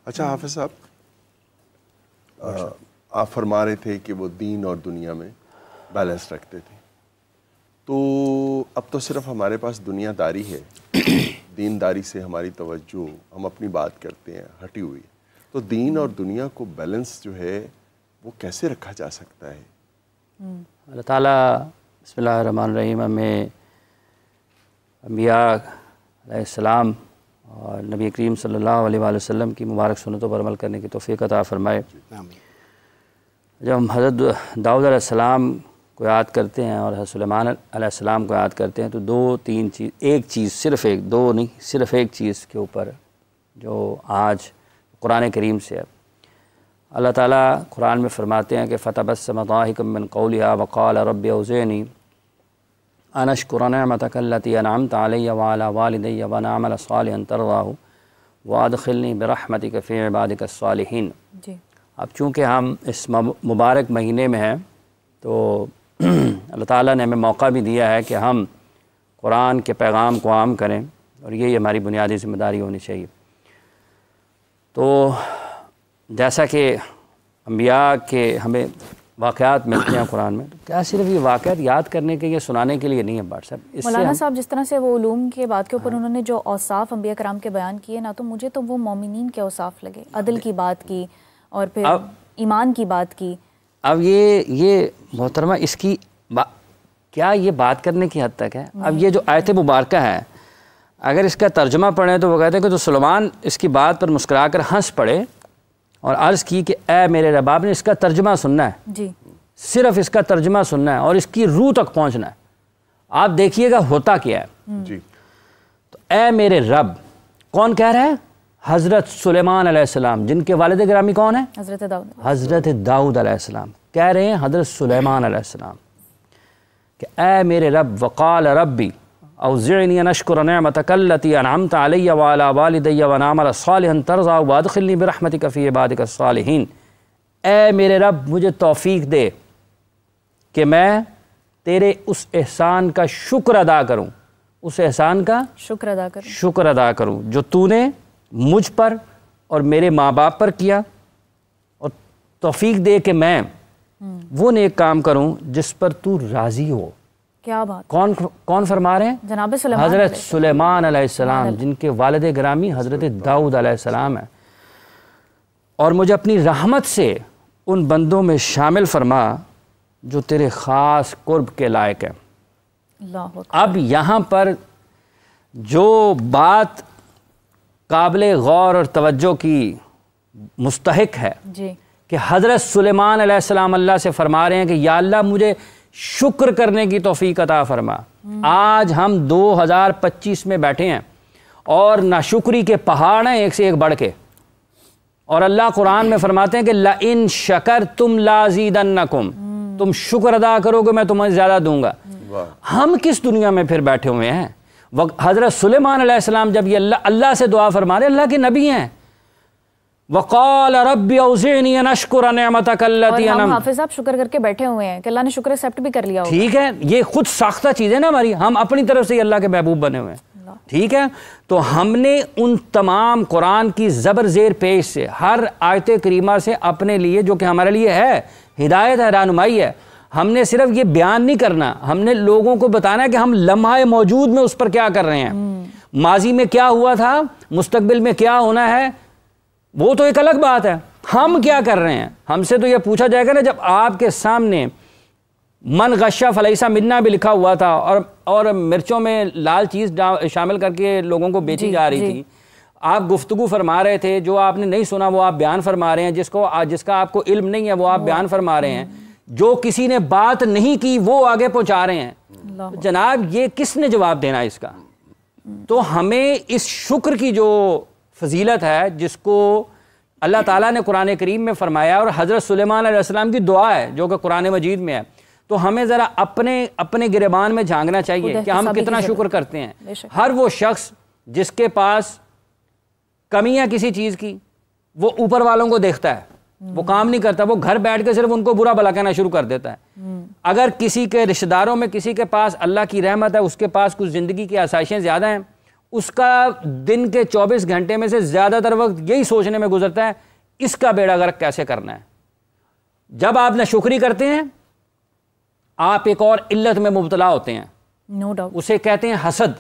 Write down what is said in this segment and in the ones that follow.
اچھا حافظ صاحب، آپ فرما رہے تھے کہ وہ دین اور دنیا میں بیلنس رکھتے تھے، تو اب تو صرف ہمارے پاس دنیا داری ہے، دین داری سے ہماری توجہ، ہم اپنی بات کرتے ہیں، ہٹی ہوئی ہے. تو دین اور دنیا کو بیلنس جو ہے وہ کیسے رکھا جا سکتا ہے؟ اللہ تعالیٰ بسم اللہ الرحمن الرحیم ہمیں انبیاء علیہ السلام اور نبی کریم صلی اللہ علیہ وآلہ وسلم کی مبارک سنتوں پر عمل کرنے کی توفیق عطا فرمائے. جب ہم حضرت داؤد علیہ السلام کو یاد کرتے ہیں اور حضرت سلیمان علیہ السلام کو یاد کرتے ہیں تو دو تین چیز، ایک چیز، صرف ایک، دو نہیں، صرف ایک چیز کے اوپر جو آج قرآن کریم سے ہے. اللہ تعالیٰ قرآن میں فرماتے ہیں کہ فَتَبَسَّمَ ضَاحِكًا مِّن قَوْلِهَا وَقَالَ رَبِّ أَوْزِعْنِي أَنْ أَشْكُرَ نِعْمَتَكَ الَّتِي أَنْعَمْتَ عَلَيَّ وَعَلَىٰ وَالِدَيَّ وَأَنْ أَعْمَلَ صَالِحًا تَرْضَاهُ وَأَدْخِلْنِي بِرَحْمَتِكَ فِي عِبَادِكَ الصَّالِحِينَ. اب چونکہ ہم اس مبارک مہینے میں ہیں تو اللہ تعالیٰ نے ہمیں موقع بھی دیا ہے کہ ہم قرآن کے پیغام کو عام کریں، اور یہی ہماری بنیادی ذمہ داری ہونی چاہیے. تو جیسا کہ انبیاء کے ہمیں واقعات ملتے ہیں قرآن میں، تو کیا صرف یہ واقعات یاد کرنے کے، یہ سنانے کے لیے نہیں ہے بات صاحب. مولانا صاحب جس طرح سے وہ علوم کے بات کے اوپر انہوں نے جو اوصاف انبیاء کرام کے بیان کیے نا، تو مجھے تو وہ مومنین کے اوصاف لگے، عدل کی بات کی اور پھر ایمان کی بات کی. اب یہ محترمہ اس کی کیا یہ بات کرنے کی حد تک ہے؟ اب یہ جو آیت مبارکہ ہے، اگر اس کا ترجمہ پڑھیں تو وہ کہتے ہیں کہ تو سلیمان اس کی بات پر مسکرا کر ہنس پڑے اور عرض کی کہ اے میرے رب، آپ نے اس کا ترجمہ سننا ہے، جی صرف اس کا ترجمہ سننا ہے اور اس کی روح تک پہنچنا ہے. آپ دیکھیے گا ہوتا کیا ہے. جی تو اے میرے رب کون کہہ رہا ہے؟ حضرت سلیمان علیہ السلام، جن کے والد گرامی کون ہیں؟ حضرت داؤد علیہ السلام کہہ رہے ہیں حضرت سلیمان علیہ السلام کہ اے میرے رب، وقال ربی اوزعنی ان اشکر نعمتک التی انعمت علی وعلی والدی وان اعمل صالحا ترضاہ وادخلنی برحمتک فی عبادک الصالحین. اے میرے رب مجھے توفیق دے کہ میں تیرے اس احسان کا شکر ادا کروں، اس احسان کا شکر ادا کروں جو تو نے مجھ پر اور میرے ماں باپ پر کیا، اور توفیق دے کہ میں وہ نیک کام کروں جس پر تو راضی ہو. کیا بات! کون فرما رہے ہیں؟ جناب سلیمان، حضرت سلیمان علیہ السلام، جن کے والد گرامی حضرت داؤد علیہ السلام ہیں. اور مجھے اپنی رحمت سے ان بندوں میں شامل فرما جو تیرے خاص قرب کے لائق ہیں. اللہ اکبر. اب یہاں پر جو بات قابل غور اور توجہ کی مستحق ہے جی کہ حضرت سلیمان علیہ السلام اللہ سے فرما رہے ہیں کہ یا اللہ مجھے شکر کرنے کی توفیق عطا فرما. آج ہم 2025 میں بیٹھے ہیں اور ناشکری کے پہاڑ ہیں ایک سے ایک بڑھ کے، اور اللہ قرآن میں فرماتے ہیں کہ لَإِن شَكَرْتُمْ لَأَزِيدَنَّكُمْ، تم شکر ادا کرو گے میں تمہیں زیادہ دوں گا. ہم کس دنیا میں پھر بیٹھے ہوئے ہیں؟ حضرت سلیمان علیہ السلام جب یہ اللہ سے دعا فرما رہے، اللہ کے نبی ہیں، وَقَالَ رَبِّ أَوْزِعْنِي أَنْ أَشْكُرَ نِعْمَتَكَ الَّتِي اور ہم حافظ صاحب شکر کر کے بیٹھے ہوئے ہیں کہ اللہ نے شکر ایکسیپٹ بھی کر لیا ہوگا. ٹھیک ہے، یہ خود ساختہ چیزیں نا ہماری، ہم اپنی طرف سے اللہ کے محبوب بنے ہوئے ہیں. ٹھیک ہے، تو ہم نے ان تمام قرآن کی زبر زیر پیش سے ہر آیت کریمہ سے اپنے لیے جو کہ ہمارے لیے ہے ہدایت ہے، رہنمائی ہے، ہم نے صرف یہ بیان نہیں کرنا، ہم نے لوگوں کو بتانا ہے کہ ہم لمحہ موجود میں اس پر کیا کر رہے ہیں، ماضی میں کیا ہوا تھا، مستقبل میں کیا ہونا ہے، وہ تو ایک الگ بات ہے. ہم کیا کر رہے ہیں؟ ہم سے تو یہ پوچھا جائے گا نا جب آپ کے سامنے من غشہ فلیسا منا بھی لکھا ہوا تھا اور مرچوں میں لال چیز شامل کر کے لوگوں کو بیچی جا رہی تھی. آپ گفتگو فرما رہے تھے، جو آپ نے نہیں سنا وہ آپ بیان فرما رہے ہیں، جس کا آپ کو علم نہیں ہے وہ آپ بیان فرما رہے ہیں، جو کسی نے بات نہیں کی وہ آگے پہنچا رہے ہیں. جناب یہ کس نے جواب دینا اس کا؟ تو ہمیں اس شکر کی جو فضیلت ہے جس کو اللہ تعالیٰ نے قرآن کریم میں فرمایا اور حضرت سلیمان علیہ السلام کی دعا ہے جو کہ قرآن مجید میں ہے، تو ہمیں ذرا اپنے گریبان میں جھانکنا چاہیے کہ ہم کتنا شکر کرتے ہیں. ہر وہ شخص جس کے پاس کمی ہے کسی چیز کی، وہ اوپر والوں کو دیکھتا ہے، وہ کام نہیں کرتا، وہ گھر بیٹھ کے صرف ان کو برا بھلا کہنا شروع کر دیتا ہے. اگر کسی کے رشتہ داروں میں کسی کے پاس اللہ کی رحمت ہے، اس کے پاس کچھ زندگی کی آسائشیں زیادہ ہیں، اس کا دن کے 24 گھنٹے میں سے زیادہ تر وقت یہی سوچنے میں گزرتا ہے اس کا بیڑا غرق کیسے کرنا ہے. جب آپ ناشکری کرتے ہیں آپ ایک اور علت میں مبتلا ہوتے ہیں, نو ڈاؤٹ, اسے کہتے ہیں حسد,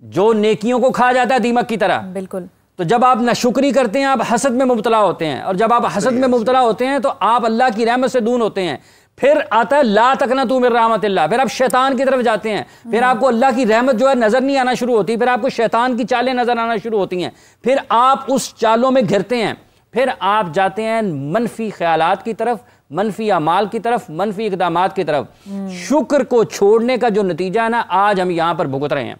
جو نیکیوں کو کھا جاتا ہے دیمک کی طرح. بالکل. تو جب آپ ناشکری کرتے ہیں آپ حسد میں مبتلا ہوتے ہیں, اور جب آپ حسد میں مبتلا ہوتے ہیں تو آپ اللہ کی رحمت سے دور ہوتے ہیں. پھر آتا ہے لا تقنطوا من رحمت اللہ, پھر آپ شیطان کی طرف جاتے ہیں, پھر آپ کو اللہ کی رحمت جو ہے نظر نہیں آنا شروع ہوتی, پھر آپ کو شیطان کی چالیں نظر آنا شروع ہوتی ہیں, پھر آپ اس چالوں میں گھرتے ہیں, پھر آپ جاتے ہیں منفی خیالات کی طرف, منفی اعمال کی طرف, منفی اقدامات کی طرف. شکر کو چھوڑنے کا جو نتیجہ ہے نا آج ہم یہاں پر بھگت رہے ہیں.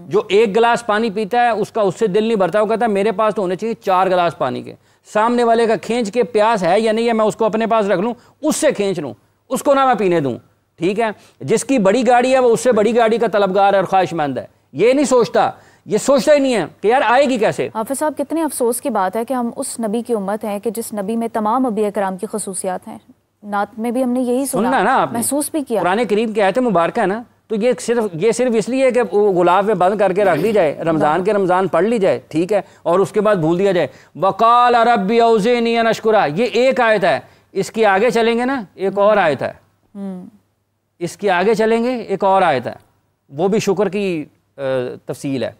جو ایک گلاس پانی پیتا ہے اس کا اس سے دل نہیں بھرتا, وہ کہتا ہے میرے پاس تو ہونے چاہیے 4 گلاس پانی کے. سامنے والے کا کھینچ کے پیاس ہے یا نہیں ہے میں اس کو اپنے پاس رکھ لوں, اس سے کھینچ لوں, اس کو نہ میں پینے دوں. ٹھیک ہے, جس کی بڑی گاڑی ہے وہ اس سے بڑی گاڑی کا طلبگار ہے اور خواہش مند ہے. یہ نہیں سوچتا, یہ سوچتا ہی نہیں ہے کہ یار آئے گی کیسے. حافظ صاحب کتنے افسوس کی بات ہے کہ ہم اس نبی کی امت ہیں کہ جس نبی میں تمام انبیاء کرام کی خصوصیات ہیں. نعت میں بھی ہم نے یہی سنا نا, آپ محسوس بھی کیا. قرآن کریم کی آیت مبارکہ ہے نا, تو یہ صرف اس لیے کہ وہ غلاف میں بند کر کے رکھ دی جائے, رمضان کے رمضان پڑھ لی جائے, ٹھیک ہے, اور اس کے بعد بھول دیا جائے. وقال ربی اوزعنی ان اشکر, یہ ایک آیت ہے. اس کی آگے چلیں گے نا ایک اور آیت ہے, اس کی آگے چلیں گے ایک اور آیت ہے, وہ بھی شکر کی تفصیل ہے.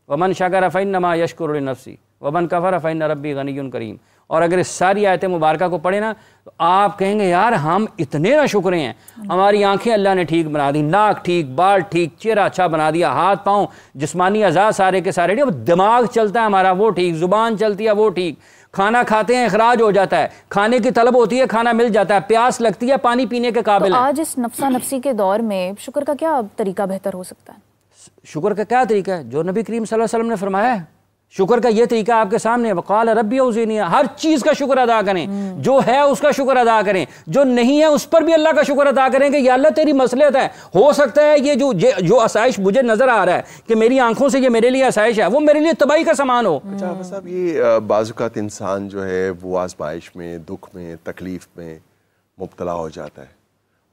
ومن شکر فإنما یشکر لنفسہ ومن کفر فإن ربی غنی کریم. اور اگر اس ساری آیت مبارکہ کو پڑھیں نا تو آپ کہیں گے یار ہم اتنے نہ شکرے ہیں, ہماری آنکھیں اللہ نے ٹھیک بنا دی, ناک ٹھیک, بال ٹھیک, چہرہ اچھا بنا دیا, ہاتھ پاؤں جسمانی اعضاء سارے کے سارے ٹھیک, دماغ چلتا ہے ہمارا وہ ٹھیک, زبان چلتی ہے وہ ٹھیک, کھانا کھاتے ہیں اخراج ہو جاتا ہے, کھانے کی طلب ہوتی ہے کھانا مل جاتا ہے, پیاس لگتی ہے پانی پینے کے قابل ہے. آج اس نفسا نفسی کے دور میں شکر کا کیا طریقہ بہتر ہو سکتا ہے؟ شکر کا کیا طریقہ ہے جو نبی کریم صلی اللہ علیہ وسلم نے فرمایا ہے. شکر کا یہ طریقہ آپ کے سامنے, وقال ربی اوزعنی, ہر چیز کا شکر ادا کریں, جو ہے اس کا شکر ادا کریں, جو نہیں ہے اس پر بھی اللہ کا شکر ادا کریں کہ یا اللہ تیری مصلحت ہے. ہو سکتا ہے یہ جو آسائش مجھے نظر آ رہا ہے کہ میری آنکھوں سے یہ میرے لیے آسائش ہے, وہ میرے لیے تباہی کا سامان ہو. اچھا صاحب, یہ بعض اوقات انسان جو ہے وہ آزمائش میں, دکھ میں, تکلیف میں مبتلا ہو جاتا ہے,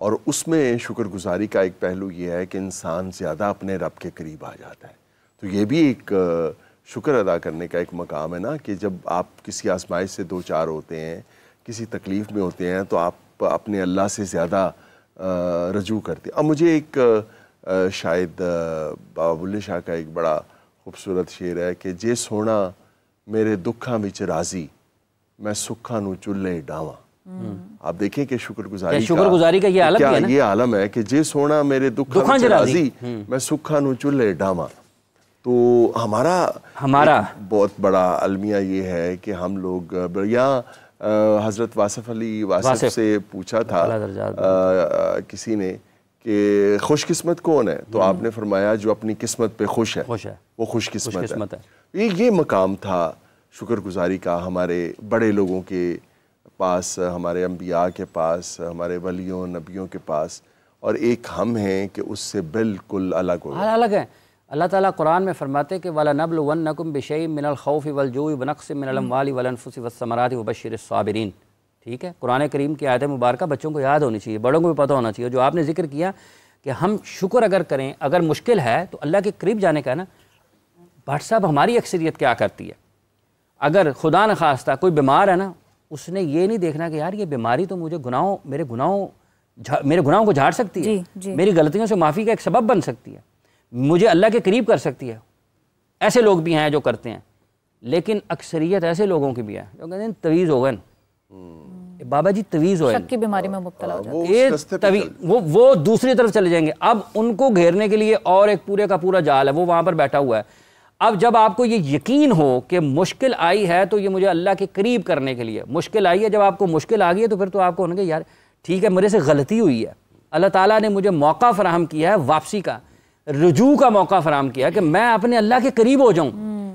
اور اس میں شکر گزاری کا ایک پہلو یہ ہے کہ انسان زیادہ اپنے رب کے قریب آ جاتا ہے. تو یہ بھی ایک شکر ادا کرنے کا ایک مقام ہے نا, کہ جب آپ کسی آزمائش سے دو چار ہوتے ہیں, کسی تکلیف میں ہوتے ہیں, تو آپ اپنے اللہ سے زیادہ رجوع کرتے ہیں. اب مجھے ایک شاید بابا بلے شاہ کا ایک بڑا خوبصورت شعر ہے کہ جے سونا میرے دکھاں وچ راضی میں سکھاں نو چولہے ڈاواں. آپ دیکھیں کہ شکر گزاری کا یہ عالم ہے نا, یہ عالم ہے کہ جے سونا میرے دکھاں وچ راضی میں سکھاں نو چولہے ڈاواں. تو ہمارا بہت بڑا المیہ یہ ہے کہ ہم لوگ, یہاں حضرت واصف علی واصف سے پوچھا تھا کسی نے کہ خوش قسمت کون ہے, تو آپ نے فرمایا جو اپنی قسمت پہ خوش ہے وہ خوش قسمت ہے. یہ مقام تھا شکر گزاری کا ہمارے بڑے لوگوں کے پاس, ہمارے انبیاء کے پاس, ہمارے ولیوں نبیوں کے پاس, اور ایک ہم ہیں کہ اس سے بالکل الگ ہیں. اللہ تعالیٰ قرآن میں فرماتے ہیں کہ وَلَنَبْلُوَنَّكُمْ بِشَيْءٍ مِّنَ الْخَوْفِ وَالْجُوعِ وَنَقْصٍ مِّنَ الْأَمْوَالِ وَالْأَنفُسِ وَالثَّمَرَاتِ وَبَشِّرِ الصَّابِرِينَ. ٹھیک ہے, قرآن کریم کی آیت مبارکہ بچوں کو یاد ہونی چاہیے, بڑوں کو بھی پتہ ہونا چاہیے. جو آپ نے ذکر کیا کہ ہم شکر اگر کریں, اگر مشکل ہے تو اللہ کے قریب جانے کا ہے نا. بھٹ صاحب ہماری اکثریت کیا کرتی ہے, اگر خدا نخواستہ کوئی بیمار ہے نا, اس نے یہ نہیں دیکھنا کہ یار یہ بیماری تو مجھے میرے گناہوں کو جھاڑ سکتی ہے, میری غلطیوں سے معافی کا ایک سبب بن سکتی ہے, مجھے اللہ کے قریب کر سکتی ہے. ایسے لوگ بھی ہیں جو کرتے ہیں, لیکن اکثریت ایسے لوگوں کی بھی ہے جو کہتے ہیں تویز ہو گئے, بابا جی تویز ہو, شک کی بیماری میں مبتلا ہو جاتے ہیں, وہ دوسری طرف چلے جائیں گے. اب ان کو گھیرنے کے لیے اور ایک پورے کا پورا جال ہے, وہ وہاں پر بیٹھا ہوا ہے. اب جب آپ کو یہ یقین ہو کہ مشکل آئی ہے تو یہ مجھے اللہ کے قریب کرنے کے لیے مشکل آئی ہے, جب آپ کو مشکل آ گئی ہے تو پھر تو آپ کو ہونا کہ یار ٹھیک ہے میرے سے غلطی ہوئی ہے, اللہ تعالیٰ نے مجھے موقع فراہم کیا ہے واپسی کا, رجوع کا موقع فراہم کیا کہ میں اپنے اللہ کے قریب ہو جاؤں,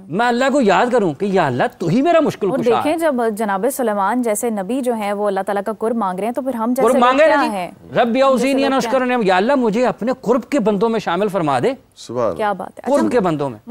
میں اللہ کو یاد کروں کہ یا اللہ تو ہی میرا مشکل کشا ہے. دیکھیں جب جناب سلیمان جیسے نبی جو ہیں وہ اللہ تعالیٰ کا قرب مانگ رہے ہیں, تو پھر ہم جیسے مانگے کیا ہیں, ربی اوزعنی ان اشکر, یا اللہ مجھے اپنے قرب کے بندوں میں شامل فرما دے. سبحان, کیا بات ہے, قرب کے بندوں میں.